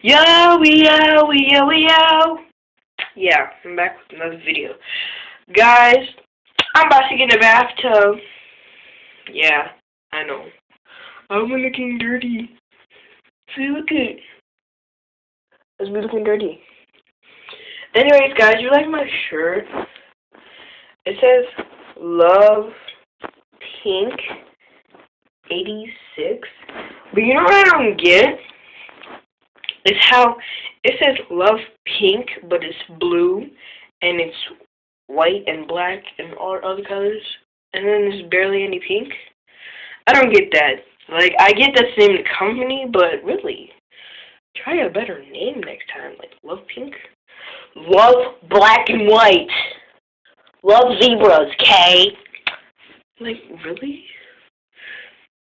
Yo, yo, yo, yo. Yeah, I'm back with another video. Guys, I'm about to get in the bathtub. Yeah, I know. I'm looking dirty. See, look at it's me looking dirty. Anyways, guys, you like my shirt? It says Love Pink 86. But you know what I don't get? It's how it says Love Pink, but it's blue, and it's white and black and all other colors, and then there's barely any pink. I don't get that. Like, I get that's the name of the company, but really, try a better name next time. Like, Love Pink? Love Black and White. Love Zebras, K. Like, really?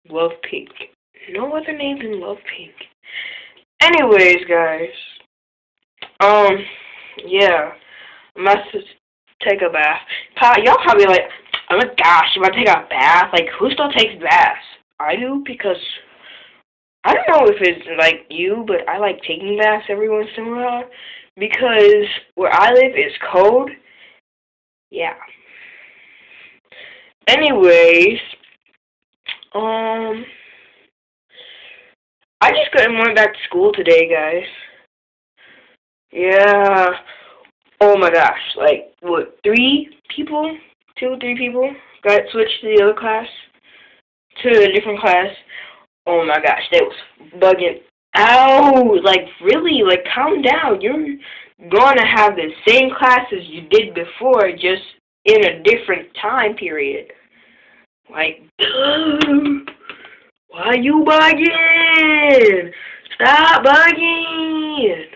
Love Pink. No other name than Love Pink. Anyways, guys, yeah, I'm about to take a bath. Y'all probably like, oh my gosh, you about to take a bath? Like, who still takes baths? I do, because I don't know if it's like you, but I like taking baths every once in a while, because where I live is cold. Yeah. Anyways, I just went back to school today, guys. Yeah. Oh my gosh. Like, what, 3 people? 2, 3 people got switched to the other class? To a different class. Oh my gosh, that was bugging out. Like, really? Like, calm down. You're gonna have the same classes you did before, just in a different time period. Like, why you bugging? Stop bugging!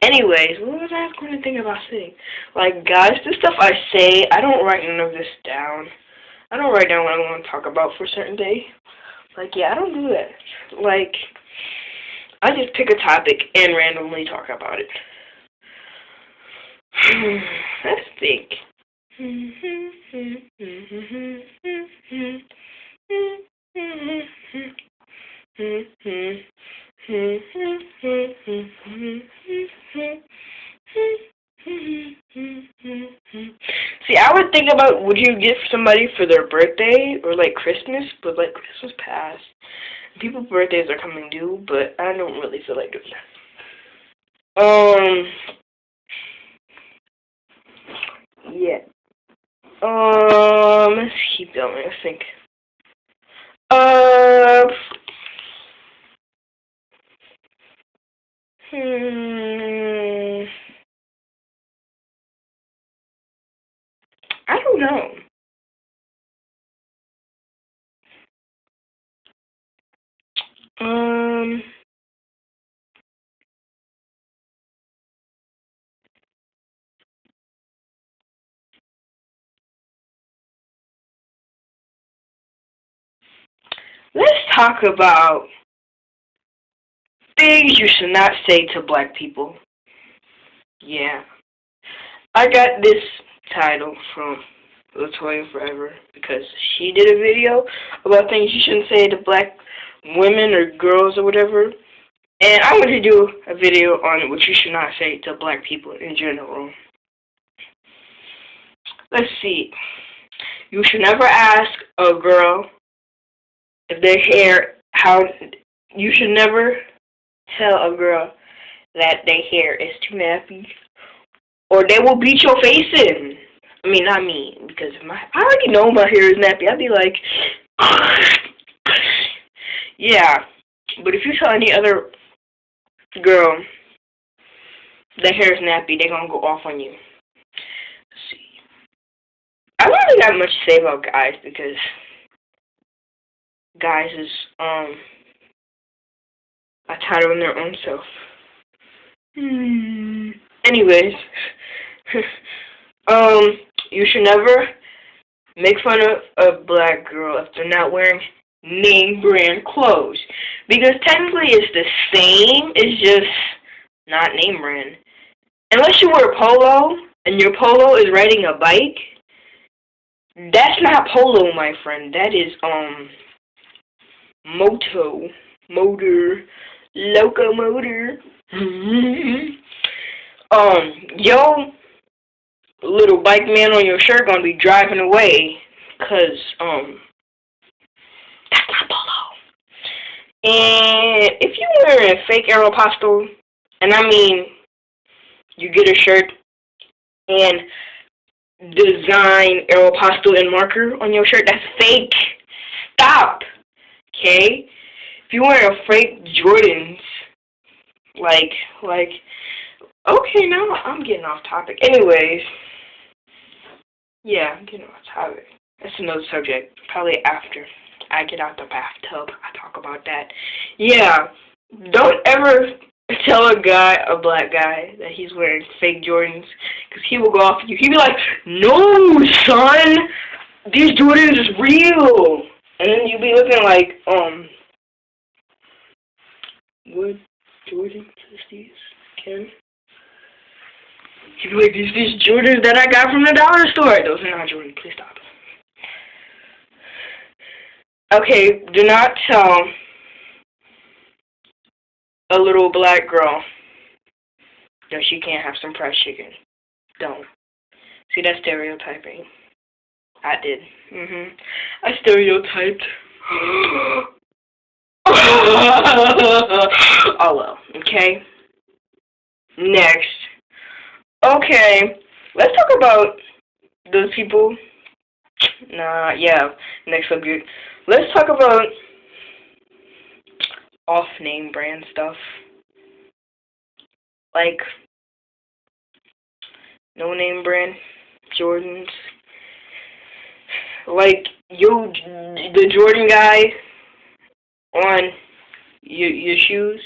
Anyways, what was I going to think about saying? Like, guys, the stuff I say, I don't write none of this down. I don't write down what I want to talk about for a certain day. Like, yeah, I don't do that. Like, I just pick a topic and randomly talk about it. Let's think. See, I would think about would you gift somebody for their birthday or like Christmas, but like Christmas passed. People's birthdays are coming due, but I don't really feel like doing that. Yeah. Let's keep going. I think. I don't know. Let's talk about things you should not say to black people. Yeah. I got this title from Latoya Forever because she did a video about things you shouldn't say to black women or girls or whatever. And I want to do a video on what you should not say to black people in general. Let's see. You should never ask a girl if their hair, you should never tell a girl that their hair is too nappy, or they will beat your face in. I mean, not me, because I already know my hair is nappy. I'd be like, yeah. But if you tell any other girl their hair is nappy, they're gonna go off on you. Let's see. I don't really got much to say about guys because guys is a title in their own self. Anyways, you should never make fun of a black girl if they're not wearing name brand clothes, because technically it's the same. It's just not name brand. Unless you wear polo and your polo is riding a bike, that's not polo, my friend. That is moto. motor, locomotor. Yo, little bike man on your shirt gonna be driving away, 'cause that's not polo. And if you wear a fake Aeropostale, and I mean, you get a shirt and design Aeropostale and marker on your shirt, that's fake. Stop. Okay? If you wear a fake Jordans, like, okay, now I'm getting off topic. Anyways, yeah, I'm getting off topic. That's another subject. Probably after I get out the bathtub, I talk about that. Yeah, don't ever tell a black guy, that he's wearing fake Jordans, because he will go off you. He'll be like, no, son, these Jordans is real. And then you'll be looking like, what Jordans is these, Ken? He'd be like, these Jordans that I got from the dollar store. Those are not Jordans. Please stop. Okay, do not tell a little black girl that she can't have some fried chicken. Don't. See, that's stereotyping. I did. I stereotyped. Oh well, okay. Next. Okay, let's talk about those people. Next subject. Let's talk about off-name brand stuff. Like, no-name brand Jordans. Like, the Jordan guy on your shoes.